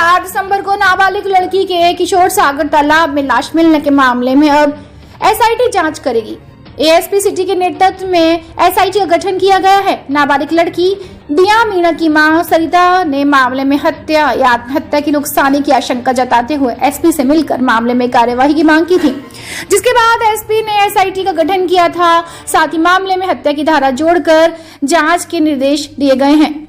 4 दिसंबर को नाबालिग लड़की के किशोर सागर तालाब में लाश मिलने के मामले में अब एसआईटी जांच करेगी। एएसपी सिटी के नेतृत्व में एसआईटी का गठन किया गया है। नाबालिग लड़की दिया मीणा की मां सरिता ने मामले में हत्या या आत्महत्या की नुकसानी की आशंका जताते हुए एसपी से मिलकर मामले में कार्यवाही की मांग की थी, जिसके बाद एसपी ने एसआईटी का गठन किया था। साथ ही मामले में हत्या की धारा जोड़कर जांच के निर्देश दिए गए हैं।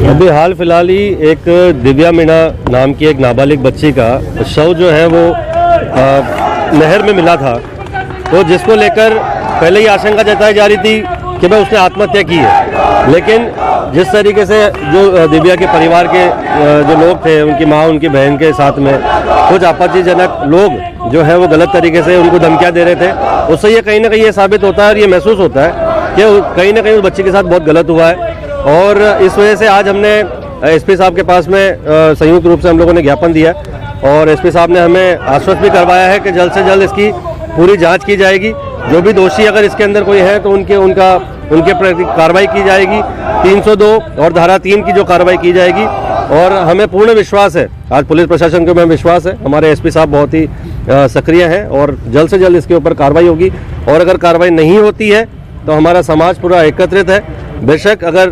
अभी हाल फिलहाल ही एक दिव्या मीणा नाम की एक नाबालिग बच्ची का शव जो है वो नहर में मिला था, तो जिसको लेकर पहले ही आशंका जताई जा रही थी कि भाई उसने आत्महत्या की है। लेकिन जिस तरीके से जो दिव्या के परिवार के जो लोग थे, उनकी माँ उनकी बहन के साथ में कुछ आपत्तिजनक लोग जो है वो गलत तरीके से उनको धमकियाँ दे रहे थे, उससे ये कहीं ना कहीं ये साबित होता है और ये महसूस होता है कि कहीं ना कहीं उस बच्ची के साथ बहुत गलत हुआ है। और इस वजह से आज हमने एसपी साहब के पास में संयुक्त रूप से हम लोगों ने ज्ञापन दिया और एसपी साहब ने हमें आश्वस्त भी करवाया है कि जल्द से जल्द इसकी पूरी जांच की जाएगी। जो भी दोषी अगर इसके अंदर कोई है तो उनके प्रति कार्रवाई की जाएगी। 302 और धारा 3 की जो कार्रवाई की जाएगी। और हमें पूर्ण विश्वास है, आज पुलिस प्रशासन को हमें विश्वास है, हमारे एसपी साहब बहुत ही सक्रिय हैं और जल्द से जल्द इसके ऊपर कार्रवाई होगी। और अगर कार्रवाई नहीं होती है तो हमारा समाज पूरा एकत्रित है। बेशक अगर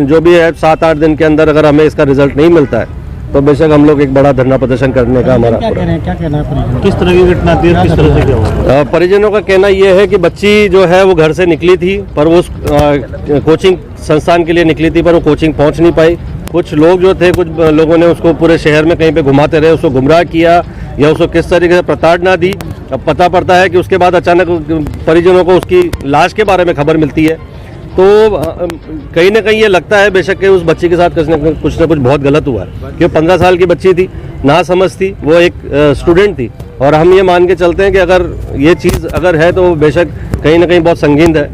जो भी है 7-8 दिन के अंदर अगर हमें इसका रिजल्ट नहीं मिलता है तो बेशक हम लोग एक बड़ा धरना प्रदर्शन करने का हमारा क्या कहना है? किस तरह की घटना थी, किस तरह से क्या हुआ? परिजनों का कहना यह है कि बच्ची जो है वो घर से निकली थी, पर वो उस कोचिंग संस्थान के लिए निकली थी, पर वो कोचिंग पहुंच नहीं पाई। कुछ लोग जो थे, कुछ लोगों ने उसको पूरे शहर में कहीं पे घुमाते रहे, उसको गुमराह किया या उसको किस तरीके से प्रताड़ना दी। अब पता पड़ता है कि उसके बाद अचानक परिजनों को उसकी लाश के बारे में खबर मिलती है, तो कहीं ना कहीं ये लगता है बेशक कि उस बच्ची के साथ कुछ ना कुछ बहुत गलत हुआ है। क्योंकि 15 साल की बच्ची थी, ना समझ थी, वो एक स्टूडेंट थी। और हम ये मान के चलते हैं कि अगर ये चीज़ अगर है तो बेशक कहीं ना कहीं बहुत संगीन है।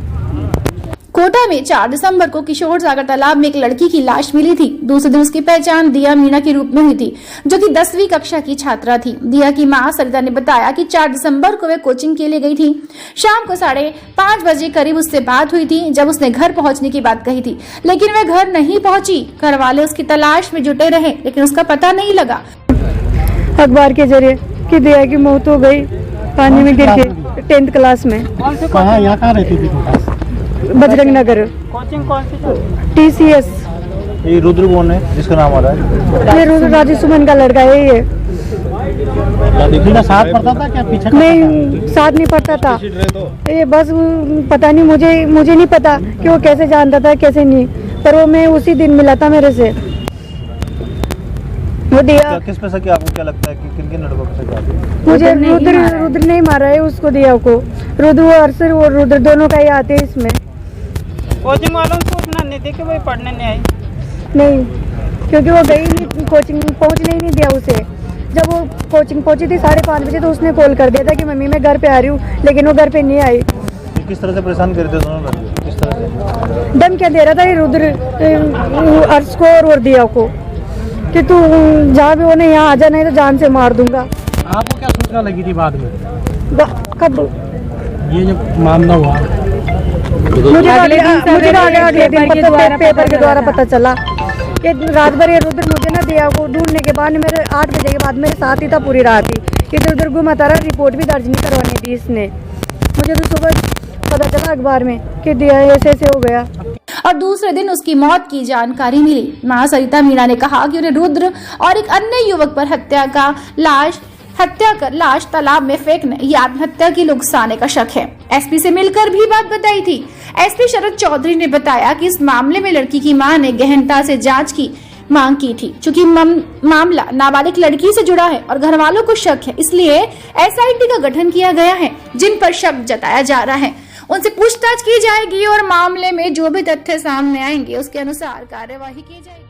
कोटा में 4 दिसंबर को किशोर सागर तालाब में एक लड़की की लाश मिली थी। दूसरे दिन उसकी पहचान दिया मीणा के रूप में हुई थी, जो कि 10वीं कक्षा की छात्रा थी। दिया की मां सरिता ने बताया कि 4 दिसंबर को वे कोचिंग के लिए गई थी। शाम को 5:30 बजे करीब उससे बात हुई थी, जब उसने घर पहुंचने की बात कही थी, लेकिन वह घर नहीं पहुंची। घर वाले उसकी तलाश में जुटे रहे, लेकिन उसका पता नहीं लगा। अखबार के जरिए कि दिया की मौत हो गई पानी में गिर के 10th क्लास में। कहाँ रहती थी? बजरंग नगर। कोचिंग कौन सी? TCS। ये रुद्र कौन है जिसका नाम आ रहा है? ये रुद्र राजू सुमन का लड़का है। ये साथ पढ़ता था क्या? पीछे नहीं, साथ नहीं पढ़ता था। ये बस पता नहीं, मुझे नहीं पता कि वो कैसे जानता था कैसे नहीं, पर वो मैं उसी दिन मिला था मेरे से। वो दिया किस पे से क्या आपको क्या लगता है कि किन लड़कों से क्या? मुझे रुद्र नहीं मारा है उसको, दिया को। रुद्र और अरसर और रुद्र दोनों का ही आते हैं इसमें। कोचिंग वालों को सूचना नहीं थी कि वो पढ़ने नहीं आई? नहीं, क्योंकि वो गई नहीं कोचिंग, पहुंचने ही नहीं दिया उसे। जब वो कोचिंग पहुंची थी 5:30 बजे तो उसने कॉल कर दिया था कि मम्मी मैं घर पे आ रही हूँ, लेकिन वो घर पे नहीं आई। किस तरह से परेशान कर रहे थे दोनों लड़के? किस तरह से दम क्या दे रहा था ये रुद्र अर्श को और दिया को कि तू जहाँ भी होने यहाँ आ जा, नहीं तो जान से मार दूंगा। आपको क्या सूचना लगी थी बाद में? कब ये जब मामला हुआ? मुझे अगले दिन पेपर के द्वारा पता चला कि रात भर ये रुद्र मुझे ना दिया को ढूंढने के बाद मेरे 8 बजे के बाद मेरे साथ ही था पूरी रात ही। इधर उधर घुमाता रहा, रिपोर्ट भी दर्ज नहीं करवानी थी इसने। मुझे तो सुबह पता चला अखबार में कि दिया ऐसे हो गया। और दूसरे दिन उसकी मौत की जानकारी मिली। मां सरिता मीणा ने कहा कि उन्हें रुद्र और एक अन्य युवक पर हत्या कर लाश तालाब में फेंकने या आत्महत्या की नुकसाने का शक है। एसपी से मिलकर भी बात बताई थी। एसपी शरद चौधरी ने बताया कि इस मामले में लड़की की मां ने गहनता से जांच की मांग की थी, चूंकि मामला नाबालिग लड़की से जुड़ा है और घर वालों को शक है, इसलिए एसआईटी का गठन किया गया है। जिन पर शक जताया जा रहा है उनसे पूछताछ की जाएगी और मामले में जो भी तथ्य सामने आएंगे उसके अनुसार कार्यवाही की जाएगी।